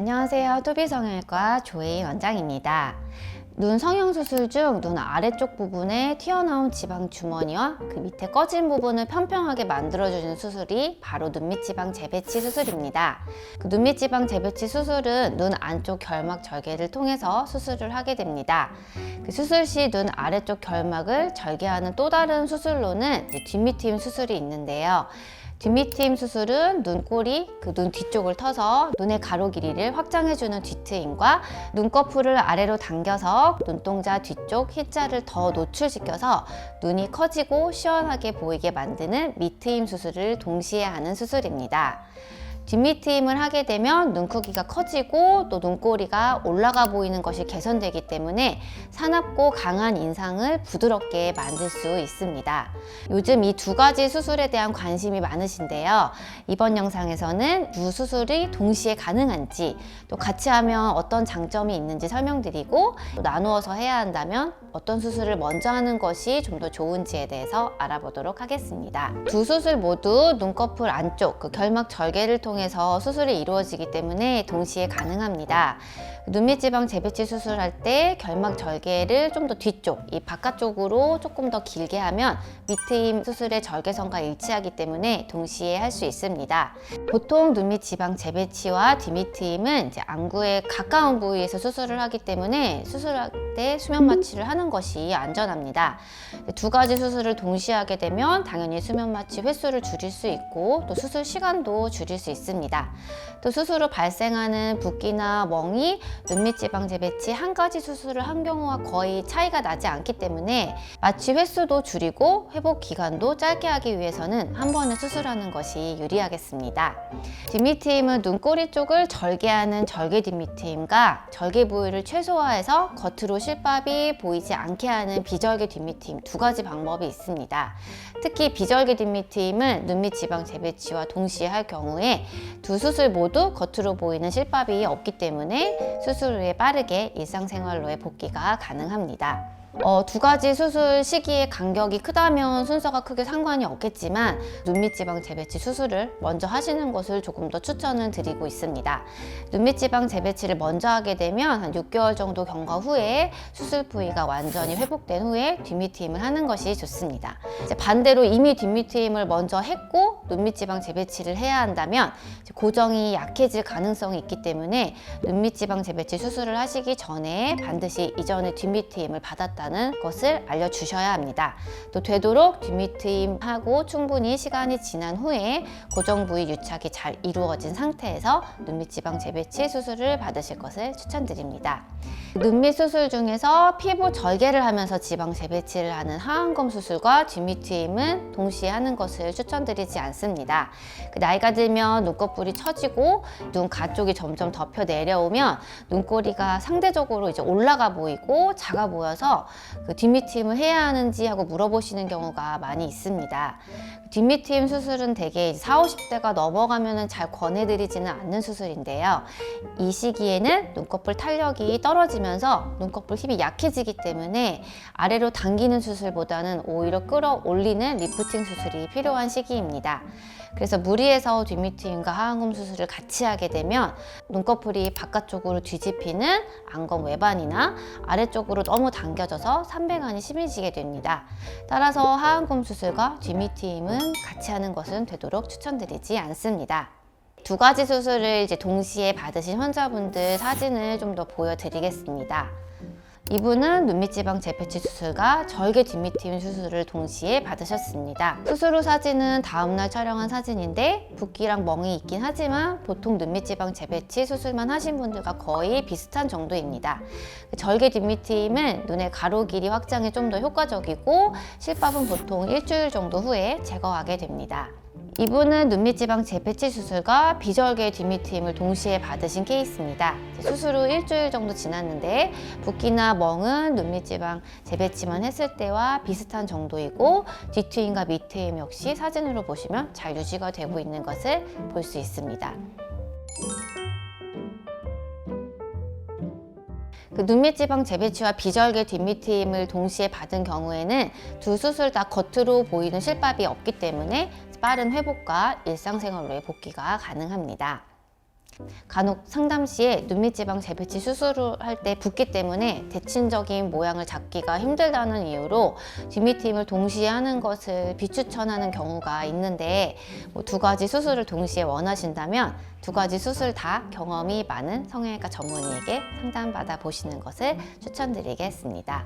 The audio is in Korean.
안녕하세요. 토비성형외과 조혜인 원장입니다. 눈 성형수술 중 눈 아래쪽 부분에 튀어나온 지방 주머니와 그 밑에 꺼진 부분을 평평하게 만들어주는 수술이 바로 눈밑 지방 재배치 수술입니다. 눈밑 지방 재배치 수술은 눈 안쪽 결막 절개를 통해서 수술을 하게 됩니다. 수술 시 눈 아래쪽 결막을 절개하는 또 다른 수술로는 뒷밑 트임 수술이 있는데요. 뒷밑 트임 수술은 눈꼬리, 눈 뒤쪽을 터서 눈의 가로 길이를 확장해주는 뒤트임과 눈꺼풀을 아래로 당겨서 눈동자 뒤쪽 H자를 더 노출시켜서 눈이 커지고 시원하게 보이게 만드는 밑트임 수술을 동시에 하는 수술입니다. 뒷밑 트임을 하게 되면 눈 크기가 커지고 또 눈꼬리가 올라가 보이는 것이 개선되기 때문에 사납고 강한 인상을 부드럽게 만들 수 있습니다. 요즘 이 두 가지 수술에 대한 관심이 많으신데요. 이번 영상에서는 두 수술이 동시에 가능한지, 또 같이 하면 어떤 장점이 있는지 설명드리고, 또 나누어서 해야 한다면 어떤 수술을 먼저 하는 것이 좀 더 좋은지에 대해서 알아보도록 하겠습니다. 두 수술 모두 눈꺼풀 안쪽 결막 절개를 통해서 수술이 이루어지기 때문에 동시에 가능합니다. 눈밑 지방 재배치 수술할 때 결막 절개를 좀 더 뒤쪽, 이 바깥쪽으로 조금 더 길게 하면 밑트임 수술의 절개선과 일치하기 때문에 동시에 할 수 있습니다. 보통 눈밑 지방 재배치와 뒷밑 트임은 안구에 가까운 부위에서 수술을 하기 때문에 수술할 때 수면 마취를 하는 것이 안전합니다. 두 가지 수술을 동시에 하게 되면 당연히 수면 마취 횟수를 줄일 수 있고 또 수술 시간도 줄일 수 있습니다. 또 수술 후 발생하는 붓기나 멍이 눈밑 지방 재배치 한 가지 수술을 한 경우와 거의 차이가 나지 않기 때문에 마취 횟수도 줄이고 회복 기간도 짧게 하기 위해서는 한 번에 수술하는 것이 유리하겠습니다. 뒷밑 트임은 눈꼬리 쪽을 절개하는 절개 뒷밑 트임과 절개 부위를 최소화해서 겉으로 실밥이 보이지 않게 하는 비절개 뒷밑 트임 두 가지 방법이 있습니다. 특히 비절개 뒷밑 트임은 눈밑 지방 재배치와 동시에 할 경우에 두 수술 모두 겉으로 보이는 실밥이 없기 때문에 수술 후에 빠르게 일상생활로의 복귀가 가능합니다. 두 가지 수술 시기의 간격이 크다면 순서가 크게 상관이 없겠지만 눈밑 지방 재배치 수술을 먼저 하시는 것을 조금 더 추천을 드리고 있습니다. 눈밑 지방 재배치를 먼저 하게 되면 한 6개월 정도 경과 후에 수술 부위가 완전히 회복된 후에 뒷밑 트임을 하는 것이 좋습니다. 이제 반대로 이미 뒷밑 트임을 먼저 했고 눈밑 지방 재배치를 해야 한다면 고정이 약해질 가능성이 있기 때문에 눈밑 지방 재배치 수술을 하시기 전에 반드시 이전에 뒷밑 트임을 받았다는 것을 알려주셔야 합니다. 또 되도록 뒷밑 트임하고 충분히 시간이 지난 후에 고정 부위 유착이 잘 이루어진 상태에서 눈밑 지방 재배치 수술을 받으실 것을 추천드립니다. 눈밑 수술 중에서 피부 절개를 하면서 지방 재배치를 하는 하안검 수술과 뒷밑 트임은 동시에 하는 것을 추천드리지 않습니다. 나이가 들면 눈꺼풀이 처지고 눈 가쪽이 점점 덮여 내려오면 눈꼬리가 상대적으로 이제 올라가 보이고 작아 보여서 뒷밑 트임을 해야 하는지 하고 물어보시는 경우가 많이 있습니다. 뒷밑 트임 수술은 대개 40, 50대가 넘어가면 잘 권해드리지는 않는 수술인데요. 이 시기에는 눈꺼풀 탄력이 떨어지면서 눈꺼풀 힘이 약해지기 때문에 아래로 당기는 수술보다는 오히려 끌어올리는 리프팅 수술이 필요한 시기입니다. 그래서 무리해서 뒷밑 트임과 하안검 수술을 같이 하게 되면 눈꺼풀이 바깥쪽으로 뒤집히는 안검 외반이나 아래쪽으로 너무 당겨져서 삼배간이 심해지게 됩니다. 따라서 하안검 수술과 뒷밑 트임은 같이 하는 것은 되도록 추천드리지 않습니다. 두 가지 수술을 이제 동시에 받으신 환자분들 사진을 좀 더 보여드리겠습니다. 이분은 눈밑 지방 재배치 수술과 절개 뒷밑 트임 수술을 동시에 받으셨습니다. 수술 후 사진은 다음날 촬영한 사진인데 붓기랑 멍이 있긴 하지만 보통 눈밑 지방 재배치 수술만 하신 분들과 거의 비슷한 정도입니다. 절개 뒷밑 트임은 눈의 가로 길이 확장에 좀 더 효과적이고 실밥은 보통 일주일 정도 후에 제거하게 됩니다. 이분은 눈밑 지방 재배치 수술과 비절개 뒷밑 트임을 동시에 받으신 케이스입니다. 수술 후 일주일 정도 지났는데 붓기나 멍은 눈밑 지방 재배치만 했을 때와 비슷한 정도이고 뒤트임과 밑트임 역시 사진으로 보시면 잘 유지가 되고 있는 것을 볼 수 있습니다. 눈밑 지방 재배치와 비절개 뒷밑 트임을 동시에 받은 경우에는 두 수술 다 겉으로 보이는 실밥이 없기 때문에 빠른 회복과 일상생활로의 복귀가 가능합니다. 간혹 상담 시에 눈밑지방 재배치 수술을 할 때 붓기 때문에 대칭적인 모양을 잡기가 힘들다는 이유로 뒷밑 힘을 동시에 하는 것을 비추천하는 경우가 있는데, 두 가지 수술을 동시에 원하신다면 두 가지 수술 다 경험이 많은 성형외과 전문의에게 상담받아 보시는 것을 추천드리겠습니다.